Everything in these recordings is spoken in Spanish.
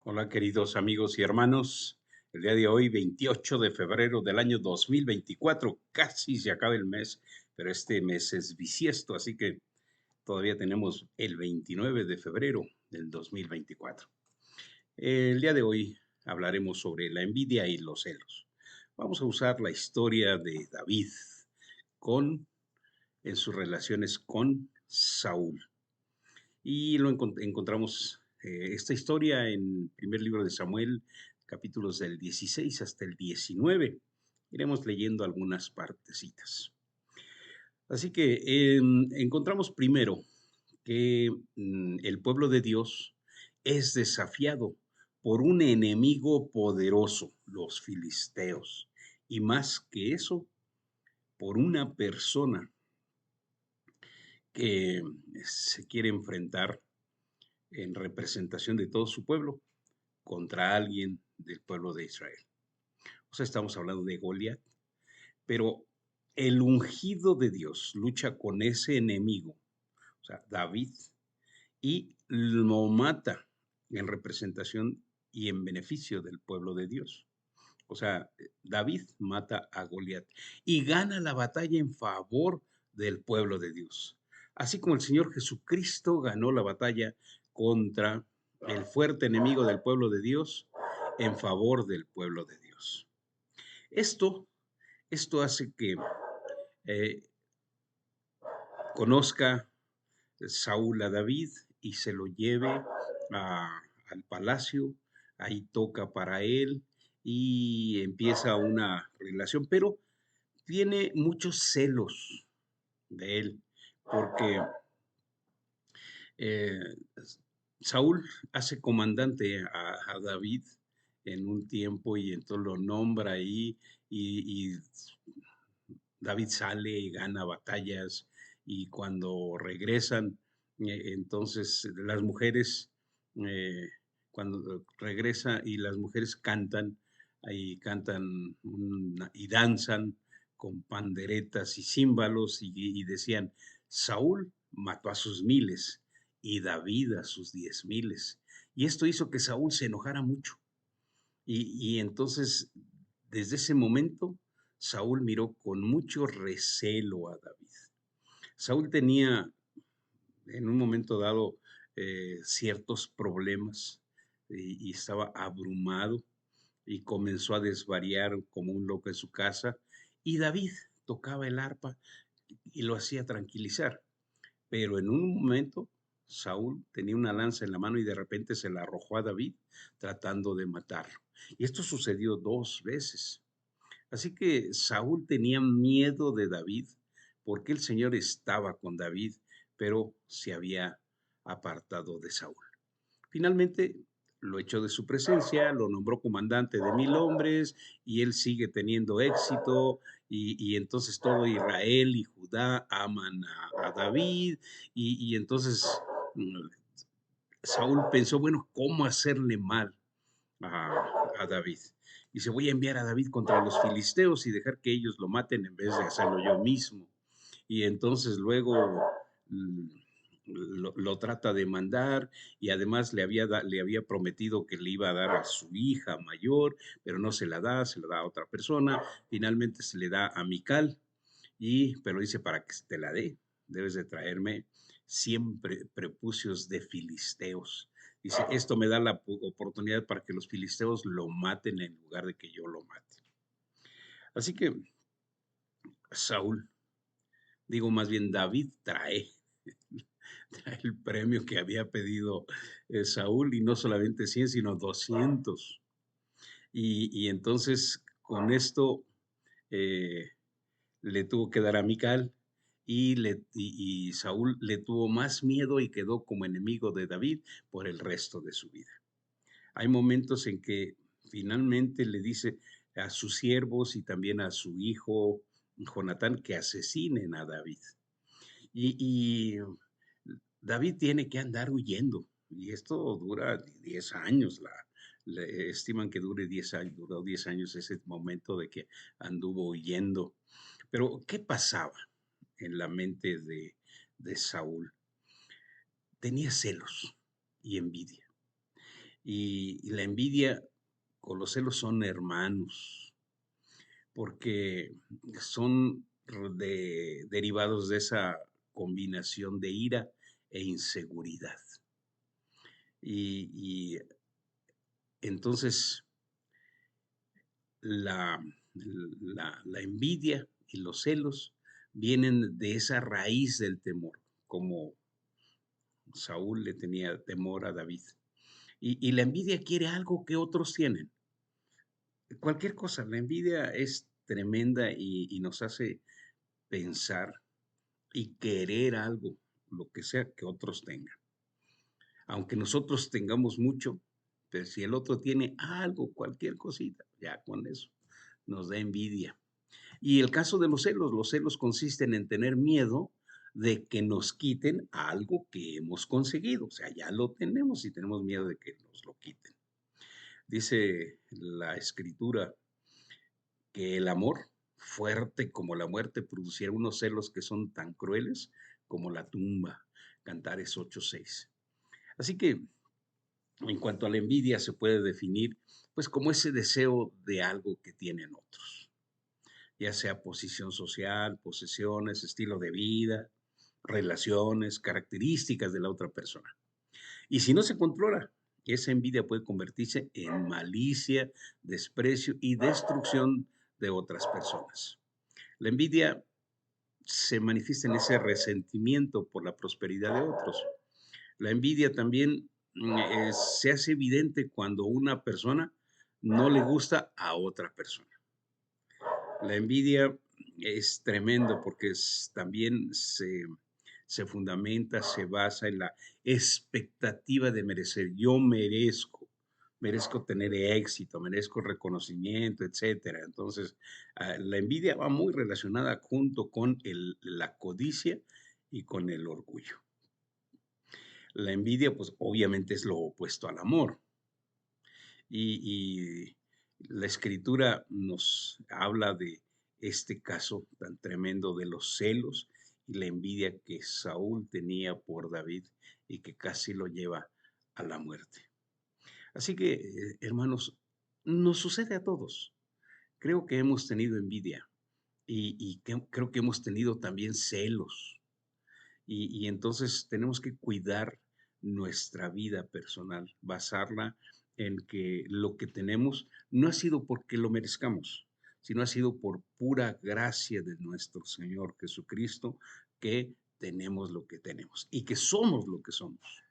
Hola, queridos amigos y hermanos. El día de hoy, 28 de febrero del año 2024, casi se acaba el mes, pero este mes es bisiesto, así que todavía tenemos el 29 de febrero del 2024. El día de hoy hablaremos sobre la envidia y los celos. Vamos a usar la historia de David con, en sus relaciones con Saúl. Y encontramos esta historia en el primer libro de Samuel, capítulos del 16 hasta el 19. Iremos leyendo algunas partecitas. Así que encontramos primero que el pueblo de Dios es desafiado por un enemigo poderoso, los filisteos, y más que eso, por una persona que se quiere enfrentar en representación de todo su pueblo contra alguien del pueblo de Israel. O sea, estamos hablando de Goliat, pero el ungido de Dios lucha con ese enemigo, o sea, David, y lo mata en representación y en beneficio del pueblo de Dios. O sea, David mata a Goliat y gana la batalla en favor del pueblo de Dios. Así como el Señor Jesucristo ganó la batalla contra el fuerte enemigo del pueblo de Dios en favor del pueblo de Dios. Esto, esto hace que eh, conozca Saúl a David y se lo lleve al palacio, ahí toca para él y empieza una relación, pero tiene muchos celos de él, porque eh, Saúl hace comandante a David en un tiempo y entonces lo nombra ahí y David sale y gana batallas y cuando regresan, entonces las mujeres, eh, cuando regresa y las mujeres cantan, ahí cantan y danzan con panderetas y címbalos y decían, Saúl mató a sus miles y David a sus 10,000. Y esto hizo que Saúl se enojara mucho. Y entonces, desde ese momento, Saúl miró con mucho recelo a David. Saúl tenía en un momento dado ciertos problemas y estaba abrumado y comenzó a desvariar como un loco en su casa. Y David tocaba el arpa y lo hacía tranquilizar. Pero en un momento Saúl tenía una lanza en la mano y de repente se la arrojó a David tratando de matarlo. Y esto sucedió 2 veces. Así que Saúl tenía miedo de David porque el Señor estaba con David, pero se había apartado de Saúl. Finalmente lo echó de su presencia, lo nombró comandante de 1,000 hombres y él sigue teniendo éxito y entonces todo Israel y Judá aman a David y entonces mm, Saúl pensó, bueno, ¿cómo hacerle mal a David? Dice, voy a enviar a David contra los filisteos y dejar que ellos lo maten en vez de hacerlo yo mismo. Y entonces luego mm, lo trata de mandar y además le había prometido que le iba a dar a su hija mayor, pero no se la da, se la da a otra persona. Finalmente se le da a Mical, pero dice, para que te la dé, debes de traerme siempre prepucios de filisteos. Dice, esto me da la oportunidad para que los filisteos lo maten en lugar de que yo lo mate. Así que Saúl, digo más bien David, trae el premio que había pedido Saúl y no solamente 100, sino 200. Y entonces con esto eh, le tuvo que dar a Mical y Saúl le tuvo más miedo y quedó como enemigo de David por el resto de su vida. Hay momentos en que finalmente le dice a sus siervos y también a su hijo Jonatán que asesinen a David. Y David tiene que andar huyendo y esto dura 10 años. Estiman que dure 10 años, duró 10 años ese momento de que anduvo huyendo. Pero, ¿qué pasaba en la mente de Saúl? Tenía celos y envidia. Y la envidia con los celos son hermanos, porque son derivados de esa combinación de ira e inseguridad. Y entonces la, la envidia y los celos vienen de esa raíz del temor, como Saúl le tenía temor a David. Y la envidia quiere algo que otros tienen. Cualquier cosa, la envidia es tremenda y nos hace pensar y querer algo, lo que sea que otros tengan. Aunque nosotros tengamos mucho, pero si el otro tiene algo, cualquier cosita, ya con eso nos da envidia. Y el caso de los celos consisten en tener miedo de que nos quiten algo que hemos conseguido. O sea, ya lo tenemos y tenemos miedo de que nos lo quiten. Dice la escritura que el amor, fuerte como la muerte, produciera unos celos que son tan crueles como la tumba. Cantares 8:6. Así que en cuanto a la envidia se puede definir pues como ese deseo de algo que tienen otros, ya sea posición social, posesiones, estilo de vida, relaciones, características de la otra persona. Y si no se controla, esa envidia puede convertirse en malicia, desprecio y destrucción de otras personas. La envidia se manifiesta en ese resentimiento por la prosperidad de otros. La envidia también se hace evidente cuando una persona no le gusta a otra persona. La envidia es tremendo porque también se fundamenta, se basa en la expectativa de merecer. Yo merezco tener éxito, merezco reconocimiento, etcétera. Entonces, la envidia va muy relacionada junto con la codicia y con el orgullo. La envidia, pues obviamente es lo opuesto al amor. Y la escritura nos habla de este caso tan tremendo de los celos y la envidia que Saúl tenía por David y que casi lo lleva a la muerte. Así que, hermanos, nos sucede a todos. Creo que hemos tenido envidia creo que hemos tenido también celos. Y entonces tenemos que cuidar nuestra vida personal, basarla en que lo que tenemos no ha sido porque lo merezcamos, sino ha sido por pura gracia de nuestro Señor Jesucristo que tenemos lo que tenemos y que somos lo que somos.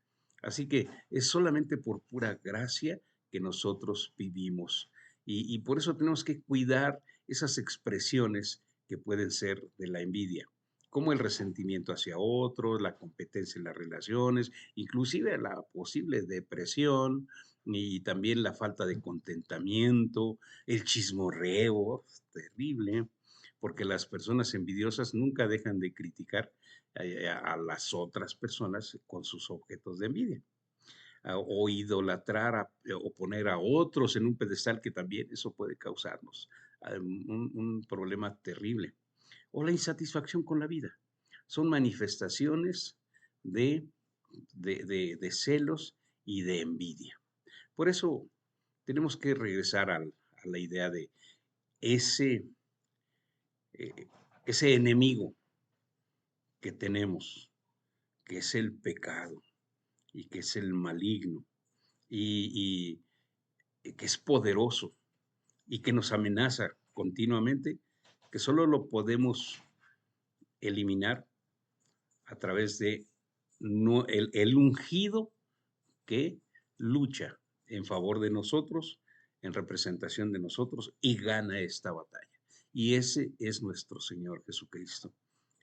Así que es solamente por pura gracia que nosotros vivimos. Y por eso tenemos que cuidar esas expresiones que pueden ser de la envidia, como el resentimiento hacia otros, la competencia en las relaciones, inclusive la posible depresión y también la falta de contentamiento, el chismorreo, terrible, porque las personas envidiosas nunca dejan de criticar a las otras personas con sus objetos de envidia, o idolatrar o poner a otros en un pedestal que también eso puede causarnos un problema terrible. O la insatisfacción con la vida. Son manifestaciones de, de celos y de envidia. Por eso tenemos que regresar a la idea de ese, eh, ese enemigo que tenemos, que es el pecado y que es el maligno y que es poderoso y que nos amenaza continuamente, que solo lo podemos eliminar a través de el ungido que lucha en favor de nosotros, en representación de nosotros y gana esta batalla. Y ese es nuestro Señor Jesucristo.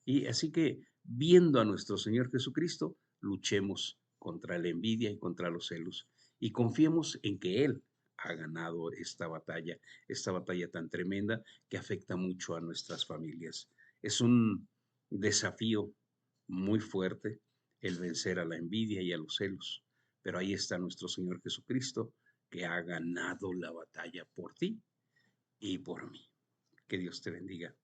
Y así que, viendo a nuestro Señor Jesucristo, luchemos contra la envidia y contra los celos y confiemos en que Él ha ganado esta batalla tan tremenda que afecta mucho a nuestras familias. Es un desafío muy fuerte el vencer a la envidia y a los celos, pero ahí está nuestro Señor Jesucristo que ha ganado la batalla por ti y por mí. Que Dios te bendiga.